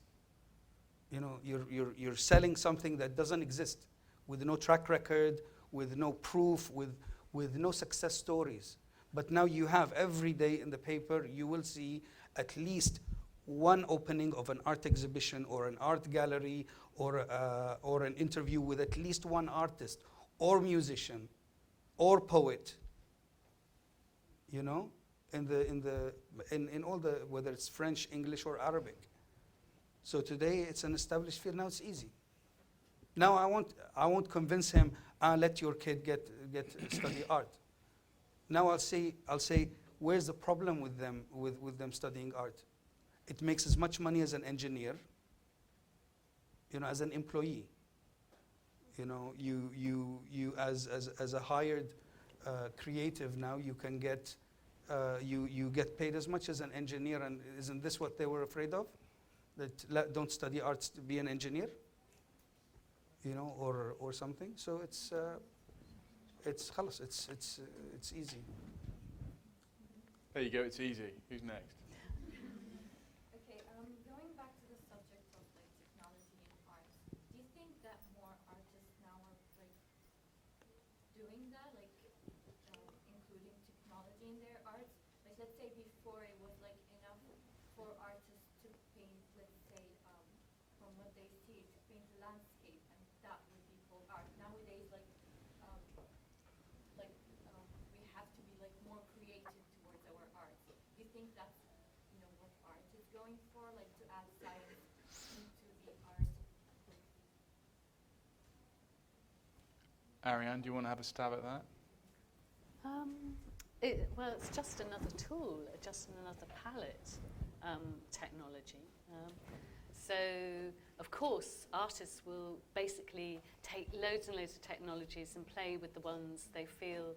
You know, you're selling something that doesn't exist, with no track record, with no proof, with no success stories. But now you have every day in the paper, you will see at least one opening of an art exhibition or an art gallery or an interview with at least one artist or musician or poet. You know, in all the, whether it's French, English, or Arabic. So today it's an established field. Now it's easy. Now I won't convince him. Let your kid get study art. Now I'll say, where's the problem with them studying art? It makes as much money as an engineer. You know, as an employee. You know, you as a hired creative now, you can get you get paid as much as an engineer. And isn't this what they were afraid of? That don't study arts to be an engineer, you know, or something. So it's khalas, it's easy. There you go, it's easy. Who's next? Okay, going back to the subject of like technology and art, do you think that more artists now are like doing that, like including technology in their art? Like let's say before it was like enough for artists to paint, let's say from what they see, to paint a landscape, and that would be called art. Nowadays, we have to be like more creative towards our art. Do you think that's, you know, what art is going for, like to add science into the art? Ariane, do you want to have a stab at that? Well, it's just another tool, just another palette technology. So, of course, artists will basically take loads and loads of technologies and play with the ones they feel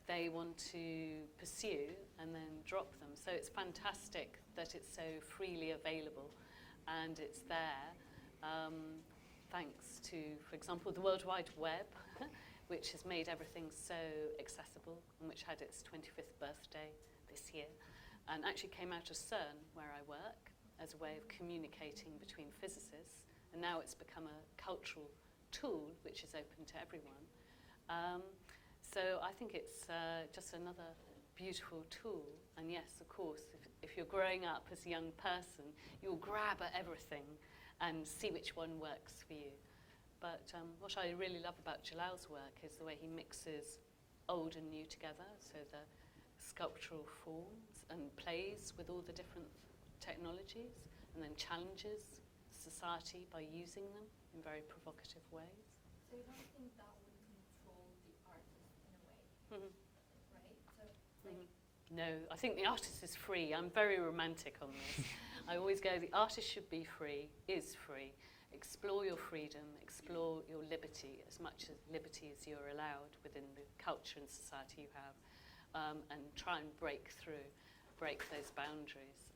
they want to pursue and then drop them. So it's fantastic that it's so freely available and it's there, thanks to, for example, the World Wide Web, which has made everything so accessible and which had its 25th birthday this year, and actually came out of CERN, where I work, as a way of communicating between physicists, and now it's become a cultural tool which is open to everyone. So I think it's just another beautiful tool, and yes, of course, if you're growing up as a young person, you'll grab at everything and see which one works for you. But what I really love about Jalal's work is the way he mixes old and new together, so the sculptural forms and plays with all the different technologies, and then challenges society by using them in very provocative ways. So you don't think that would control the artist in a way, Mhm. right? So like, No, I think the artist is free. I'm very romantic on this. I always go, the artist should be free, is free. Explore your freedom, explore your liberty, as much as liberty as you're allowed within the culture and society you have, and try and break those boundaries.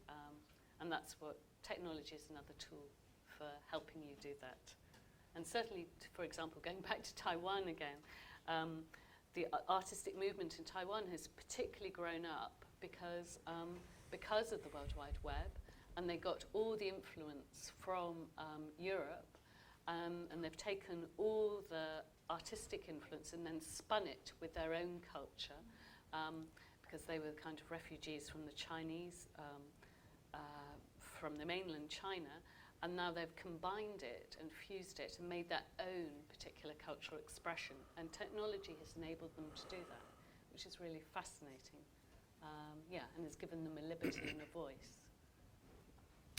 And that's what technology is, another tool for helping you do that. And certainly, for example, going back to Taiwan again, the artistic movement in Taiwan has particularly grown up because of the World Wide Web, and they got all the influence from Europe, and they've taken all the artistic influence and then spun it with their own culture, because they were kind of refugees from the Chinese, from the mainland China, and now they've combined it and fused it and made their own particular cultural expression, and technology has enabled them to do that, which is really fascinating. And has given them a liberty and a voice.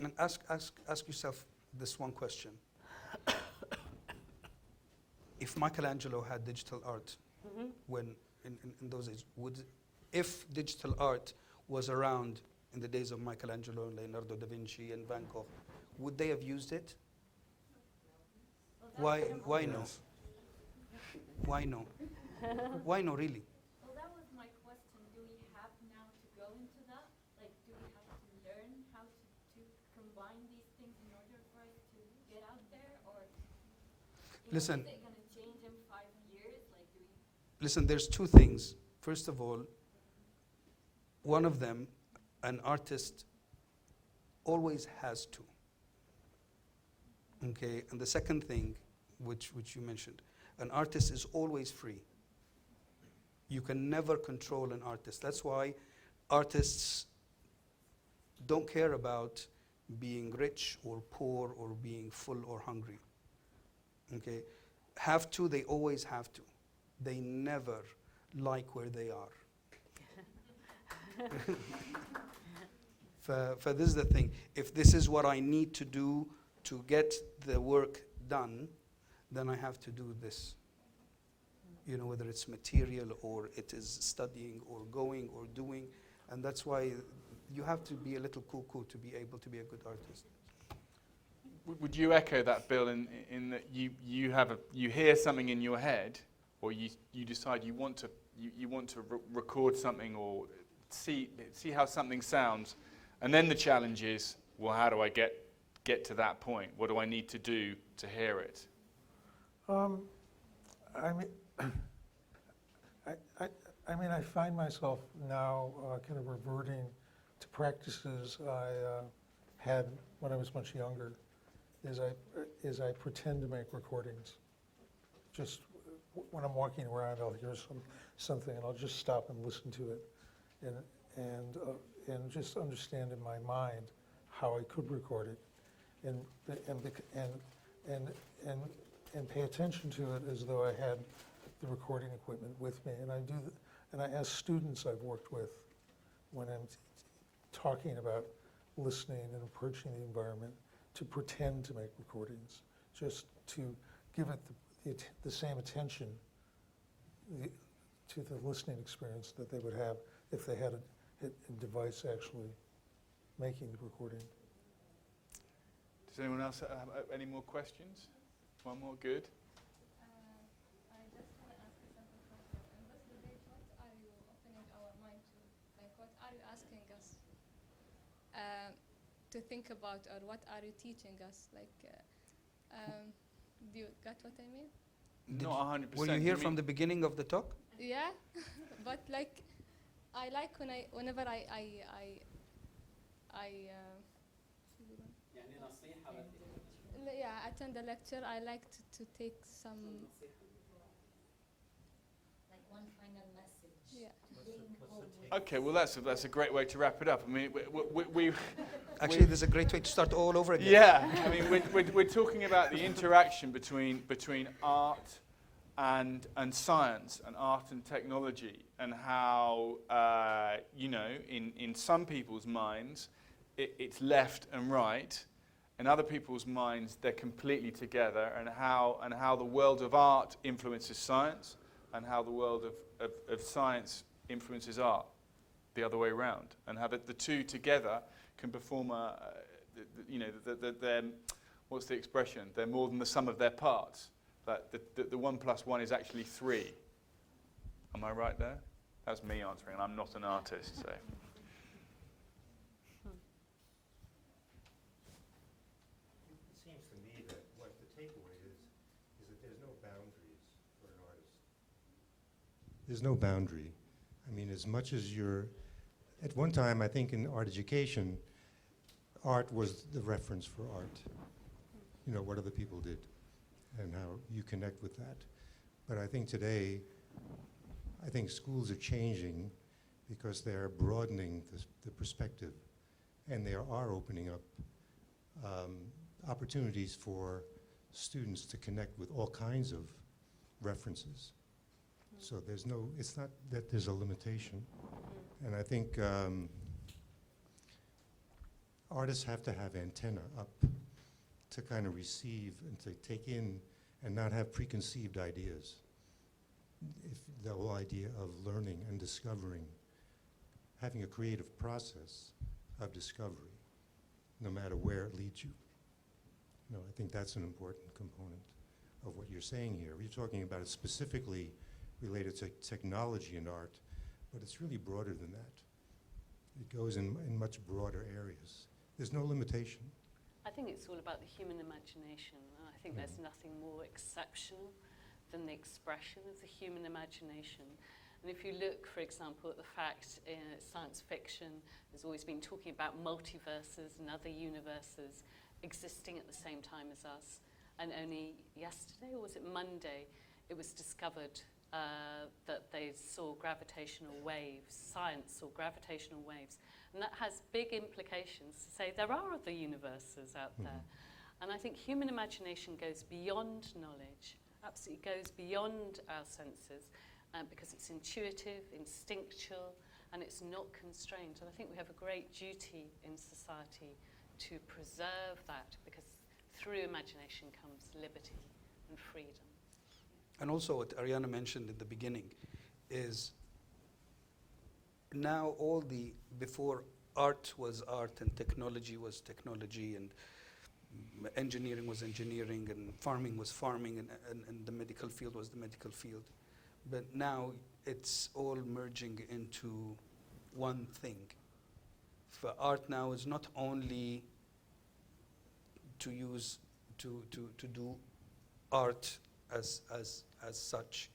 And ask yourself this one question. If Michelangelo had digital art, when in those days, if digital art was around in the days of Michelangelo and Leonardo da Vinci and Van Gogh, would they have used it? Why no? Why no? Why no, really? well, that was my question. Do we have now to go into that? Like, do we have to learn how to combine these things in order for us to get out there? Or Listen. Is it going to change in 5 years? Like, do we... Listen, there's two things. First of all, one of them, an artist always has to. Okay, and the second thing, which you mentioned, an artist is always free. You can never control an artist. That's why artists don't care about being rich or poor or being full or hungry. Okay, have to, they always have to. They never like where they are. For this is the thing. If this is what I need to do to get the work done, then I have to do this. You know, whether it's material or it is studying or going or doing. And that's why you have to be a little cuckoo to be able to be a good artist. Would you echo that, Bill, in that you hear something in your head, or you decide you want to record something or see how something sounds, and then the challenge is, well, how do I get to that point? What do I need to do to hear it? I find myself now kind of reverting to practices I had when I was much younger. Is I pretend to make recordings. Just when I'm walking around, I'll hear something, and I'll just stop and listen to it, and just understand in my mind how I could record it, and pay attention to it as though I had the recording equipment with me. And I do, and I ask students I've worked with when I'm talking about listening and approaching the environment to pretend to make recordings, just to give it the same attention to the listening experience that they would have if they had a device actually making the recording. Does anyone else have any more questions? One more, good. I just want to ask a simple question. In this debate, what are you opening our mind to? Like, what are you asking us to think about, or what are you teaching us? Like, do you get what I mean? Not 100%. Were you here from the beginning of the talk? Yeah, but like, I like whenever I attend a lecture, I like to take some. Like one final message. Yeah. Okay, well that's a great way to wrap it up. I mean, we Actually, there's a great way to start all over again. yeah. I mean, we're talking about the interaction between art and science and art and technology, and how, you know, in some people's minds, it's left and right. In other people's minds, they're completely together, and how the world of art influences science, and how the world of science influences art, the other way around, and how the two together can perform you know, what's the expression? They're more than the sum of their parts. That the 1 + 1 is actually 3. Am I right there? That's me answering, and I'm not an artist, so. It seems to me that what the takeaway is that there's no boundaries for an artist. There's no boundary. I mean, as much as you're, at one time, I think in art education, art was the reference for art. You know, what other people did and how you connect with that. But I think today, I think schools are changing because they're broadening the perspective, and they are opening up opportunities for students to connect with all kinds of references. So there's no, it's not that there's a limitation. And I think artists have to have antenna up to kind of receive and to take in and not have preconceived ideas. If the whole idea of learning and discovering, having a creative process of discovery, no matter where it leads you. You know, I think that's an important component of what you're saying here. You're talking about it specifically related to technology and art, but it's really broader than that. It goes in much broader areas. There's no limitation. I think it's all about the human imagination. And I think there's nothing more exceptional than the expression of the human imagination. And if you look, for example, at the fact in science fiction has always been talking about multiverses and other universes existing at the same time as us. And only yesterday, or was it Monday, it was discovered that they saw gravitational waves, science saw gravitational waves. And that has big implications to say there are other universes out there. And I think human imagination goes beyond knowledge, absolutely goes beyond our senses, because it's intuitive, instinctual, and it's not constrained. And I think we have a great duty in society to preserve that, because through imagination comes liberty and freedom. And also what Ariane mentioned in the beginning is now before art was art and technology was technology and engineering was engineering and farming was farming and the medical field was the medical field. But now it's all merging into one thing. For art now is not only to do art as such,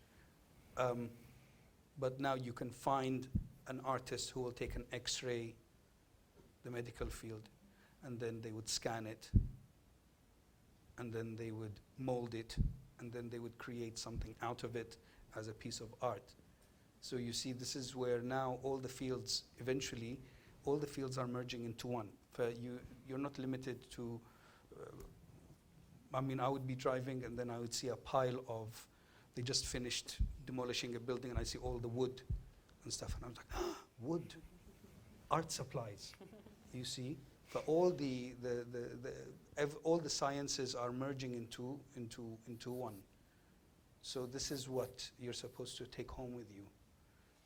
but now you can find an artist who will take an X-ray, the medical field, and then they would scan it, and then they would mold it, and then they would create something out of it as a piece of art. So you see, this is where now all the fields, eventually, all the fields are merging into one. You're not limited to, I mean, I would be driving and then I would see a pile of, they just finished demolishing a building and I see all the wood and stuff, and I was like, ah, wood, art supplies, you see? For all all the sciences are merging into one. So this is what you're supposed to take home with you,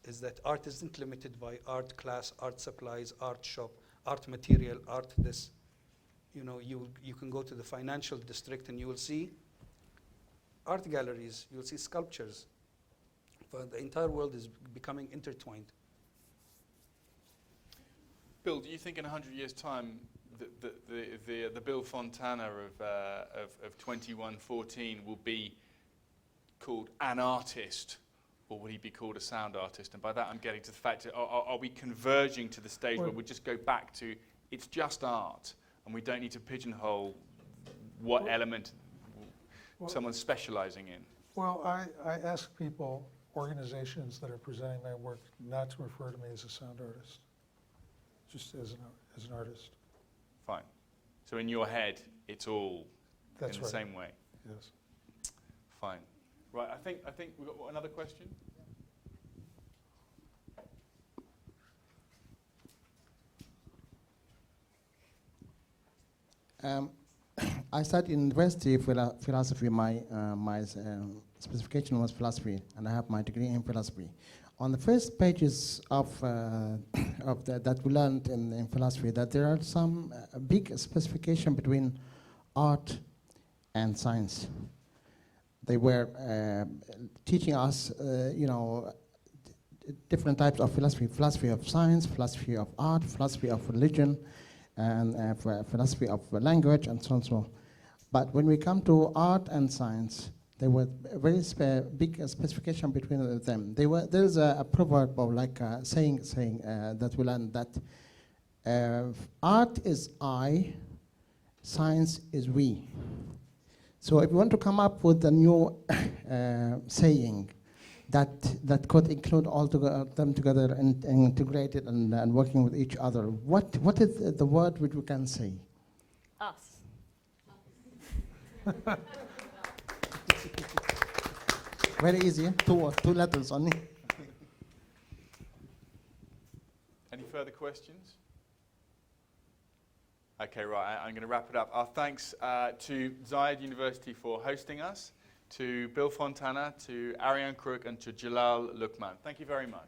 is that art isn't limited by art class, art supplies, art shop, art material, art this. You know, you can go to the financial district and you will see art galleries, you'll see sculptures. But the entire world is becoming intertwined. Bill, do you think in 100 years' time the Bill Fontana of 2114 will be called an artist, or will he be called a sound artist? And by that I'm getting to the fact that are we converging to the stage where we just go back to it's just art and we don't need to pigeonhole what element someone's specializing in? Well, I ask people, organizations that are presenting my work, not to refer to me as a sound artist, just as an artist. Fine. So in your head, it's all That's in the right. same way? Yes. Fine. Right, I think we've got another question. I studied in university philosophy. My specification was philosophy, and I have my degree in philosophy. On the first pages of that we learned in philosophy, that there are some big specification between art and science. They were teaching us, different types of philosophy: philosophy of science, philosophy of art, philosophy of religion, and philosophy of language, and so on. So, but when we come to art and science, there were very big specification between them. There is a proverb of like saying that we learned that art is I, science is we. So if you want to come up with a new saying that could include all them together and integrated and working with each other, what is the word which we can say? Us. Very easy, two letters only. Any further questions? Okay, right, I'm going to wrap it up. Our thanks to Zayed University for hosting us, to Bill Fontana, to Ariane, Koek, and to Jalal Luqman. Thank you very much.